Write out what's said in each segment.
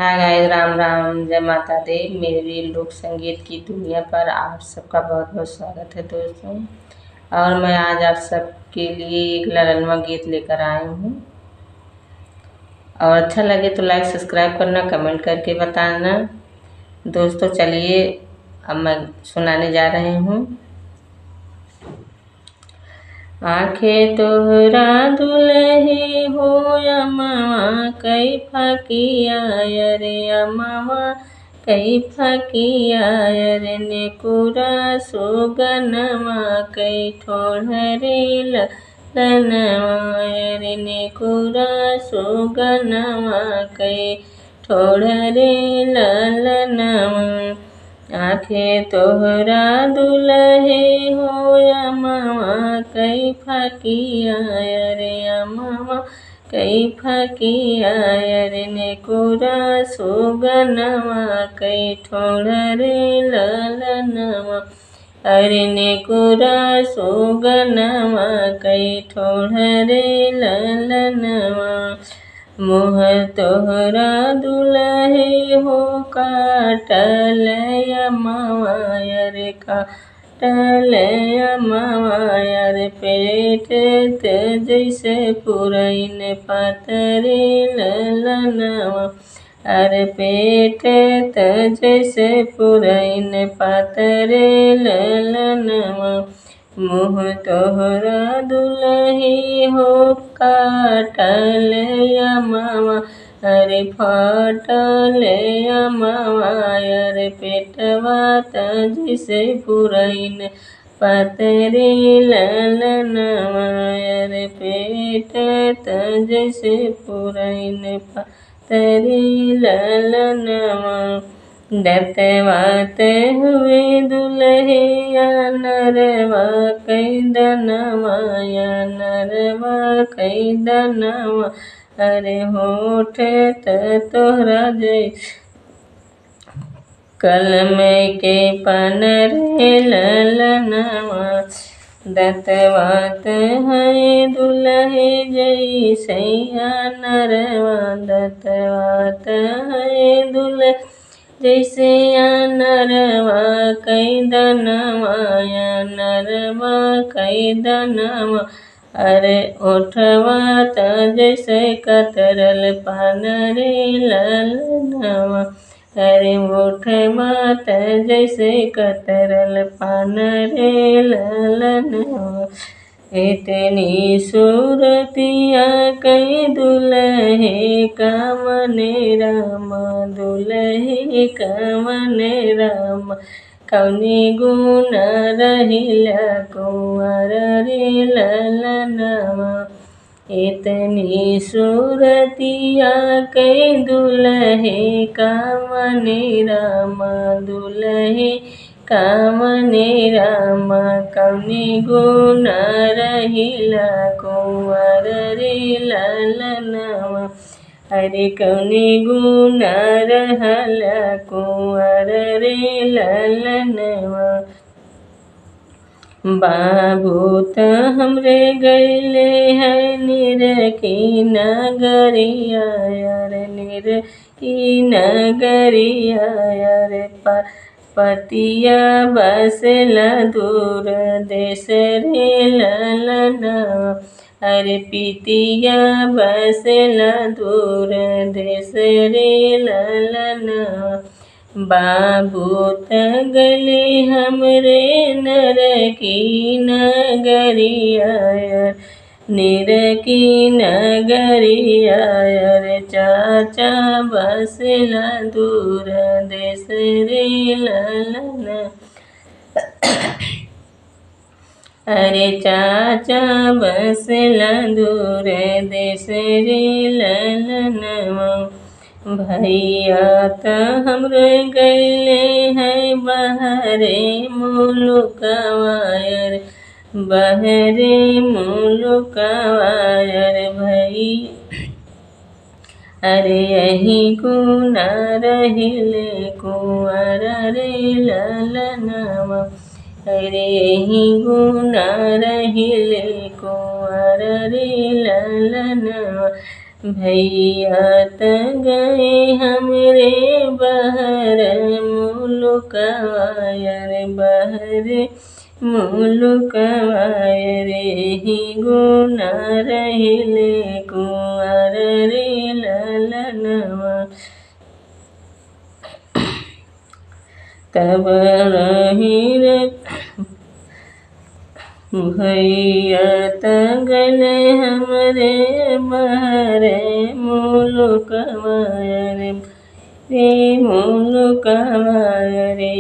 Hi guys, Ram Ram, जय माता दी। मेरी लोक संगीत की दुनिया पर आप सबका बहुत बहुत स्वागत है दोस्तों। और मैं आज आप सबके लिए एक ललनवा गीत लेकर आई हूँ। और अच्छा लगे तो लाइक सब्सक्राइब करना, कमेंट करके बताना दोस्तों। चलिए अब मैं सुनाने जा रही हूँ। आँखें तोहरा दुल्हे हो अमवा कई फकिया रे अमवा कई फकिया रे नेकुरा सुगनमा कई ठोढ़रे ललनवा रे नेकुरा सुगनमा कई ठोढ़रे ललनवा। आँखें तोहरा दुल्हे हो अमवा कई फकिया रे अमवा कई फकिया रे नेकुरा सुगनमा कई ठोढ़रे ललनवा अरे नेकुरा सुगनमा कई ठोढ़रे ललनवा। मोह तोहरा दुल्हे हो काटल अमवा रे काटल अमवा रे पेट जैसे पुरैन पातरे ललनवा अरे पेट जैसे पुरैन पातरे ललनवा। मुँह तोहरा दुल्हे हो काटल अमवा अरे फाटल अमवा अरे पेटवा जैसे पुरैन पातरे ललनवा अरे पेट जैसे पुरैन पातरे ललनवा। दतवात हुए दुल्हे नरवा कई दनवा नरवा कई दनवा अरे होठ तोहरा जैसे कलम के पन रे ललनवा। दतवात है दुल्हे जैसे नरवा दतवात है दुल्हे जैसे नरवा कई दनवा नरवा कई दनवा अरे ओठवा जैसे कतरल पान रे ललनवा अरे ओठवा जैसे कतरल पान रे ललनवा। इतनी सूरतिया कई दुल्हे कामने रामा दुल्हे कामने रामा कौनी गुण रहिला कुंवर रे ललनवा। इतनी सूरतिया कई दुल्हे कामने रामा दुल्हे कामने रामा कौनी गुण रहिला कुंवर रे ललनवा अरे कौनी गुण रहला कुंवर रे ललनवा। बाबू त हमरे गैले है निरखी नगरिया रे निरखी नगरिया रे पतिया बसला दूर देश रे ललनवा अरे पितिया बसला दूर देश रे ललनवा। बाबू त गले हमरे नरकी नगरिया निरकी नगरिया रे चाचा बसला दूर देश रे ललनवा अरे चाचा बसला दूर देश रे ललनवा। भैया त हमरे गैले है बहरे मुलुकवा रे बहरे मुलुकवा रे भई अरे यही गुना रहिले कुंवर रे ललनवा अरे यही गुना रहिले कुंवर रे ललनवा। भैया त गए हमरे बहर मुलुकवा रे बहर मुलुकवा रे ही गुना रहिले कुंवर रे ललनवा। तब रही रे भैया त गले हमरे बहरे मुलुकवा रे मुलुकवा रे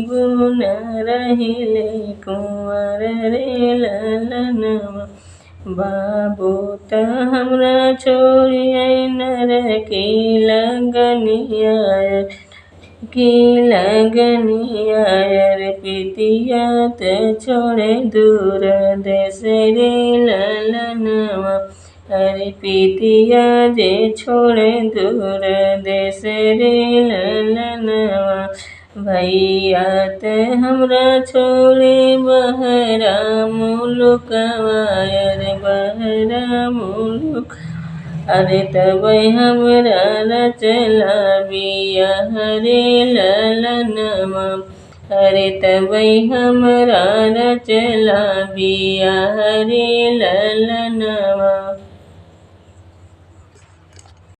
गुण रहिले कुंवर रे ललनवा। बाबू त हमरा छोड़िए नर की लगनिया रे पितिया ते छोड़े दूर देश रे ललनवा। अरे पितिया जे छोड़े दूर देश रे ललनवा। भैया ते हमरा छोड़े बहरा मुलुकवा रे बहरा मुलुक। अरे तब हमरा रचला बियाह रे ललनवा। अरे तब हमरा रचला बियाह रे ललनवा।